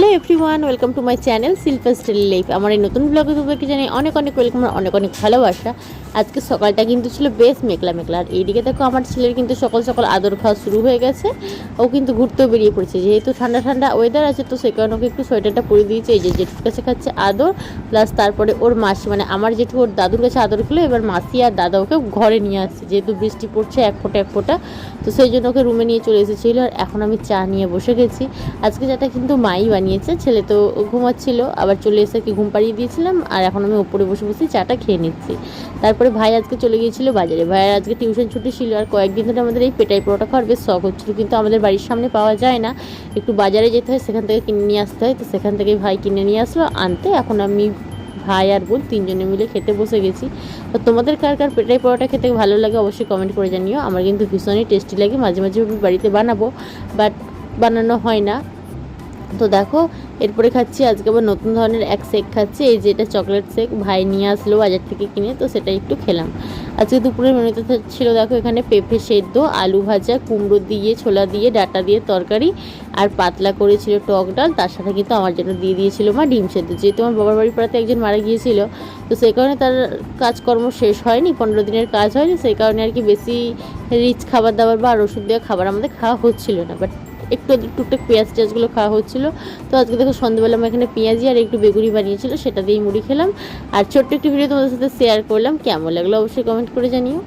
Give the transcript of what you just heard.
Hello everyone, welcome to my channel Shilpa's daily life. আমার এই নতুন ব্লগে তোমাদেরকে জানাই অনেক অনেক ওয়েলকাম আর অনেক অনেক ভালোবাসা। আজকে সকালটা কিন্তু ছিল বেশ মেঘলা মেঘলা, আর এইদিকে দেখো আমার ছেলের কিন্তু সকাল সকাল আদর খাওয়া শুরু হয়ে গেছে। ও কিন্তু ঘুরতেও বেরিয়ে পড়েছে, যেহেতু ঠান্ডা ঠান্ডা ওয়েদার আছে, তো সেই কারণে ওকে একটু সোয়েটারটা পরে দিয়েছে। এই যে জেঠুর কাছে খাচ্ছে আদর, প্লাস তারপরে ওর মাসি মানে আমার জেঠু ওর দাদুর কাছে আদর খেলো। এবার মাসি আর দাদা ওকে ঘরে নিয়ে আসছে, যেহেতু বৃষ্টি পড়ছে এক ফোঁটা এক ফোঁটা, তো সেই জন্য ওকে রুমে নিয়ে চলে এসেছিলো। আর এখন আমি চা নিয়ে বসে গেছি। আজকে চাটা কিন্তু মাই বানিয়েছে, ছেলে তো ঘুমাচ্ছিল, আবার চলে এসে কি ঘুম পাড়িয়ে দিয়েছিলাম। আর এখন আমি ওপরে বসে বসে চাটা খেয়ে নিচ্ছি। তারপরে ভাই আজকে চলে গিয়েছিল বাজারে, ভাইয়ের আজকে টিউশন ছুটি ছিল। আর কয়েকদিন ধরে আমাদের এই পেটাই পরোটা খাওয়ার বেশ শখ হচ্ছিল, কিন্তু আমাদের বাড়ির সামনে পাওয়া যায় না, একটু বাজারে যেতে হয়, সেখান থেকে কিনে নিয়ে আসতে হয়। তো সেখান থেকে ভাই কিনে নিয়ে আসলো আনতে। এখন আমি ভাই আর বোন তিনজনে মিলে খেতে বসে গেছি। তো তোমাদের কার কার পেটাই পরোটা খেতে ভালো লাগে অবশ্যই কমেন্ট করে জানিও। আমার কিন্তু ভীষণই টেস্টি লাগে, মাঝে মাঝে আমি বাড়িতে বানাবো, বাট বানানো হয় না। তো দেখো এরপরে খাচ্ছি আজকে আবার নতুন ধরনের এক শেক খাচ্ছি। এই যে এটা চকলেট শেক, ভাই নিয়ে আসলো বাজার থেকে কিনে, তো সেটা একটু খেলাম। আজকে দুপুরের মেনুতে ছিল দেখো এখানে পেঁপে সেদ্ধ, আলু ভাজা, কুমড়ো দিয়ে, ছোলা দিয়ে, ডাঁটা দিয়ে তরকারি, আর পাতলা করেছিল টক ডাল। তার সাথে কিন্তু আমার জন্য দিয়ে দিয়েছিল মা ডিম সেদ্ধ, যেহেতু আমার বাবার বাড়ির পাড়াতে একজন মারা গিয়েছিল, তো সেই কারণে তার কাজকর্ম শেষ হয়নি, 15 দিনের কাজ হয়নি, সেই কারণে আর কি বেশি রিচ খাবার দাবার বা ওষুধ দেওয়া খাবার আমাদের খাওয়া হচ্ছিল না, বাট একটু টুকটাক পেঁয়াজ টেয়াজগুলো খাওয়া হচ্ছিলো। তো আজকে দেখো সন্ধ্যাবেলা আমি এখানে পেঁয়াজি আর একটু বেগুনি বানিয়েছিল, সেটা দিয়েই মুড়ি খেলাম। আর ছোট্ট একটি ভিডিও তোমাদের সাথে শেয়ার করলাম, কেমন লাগলো অবশ্যই কমেন্ট করে জানিও।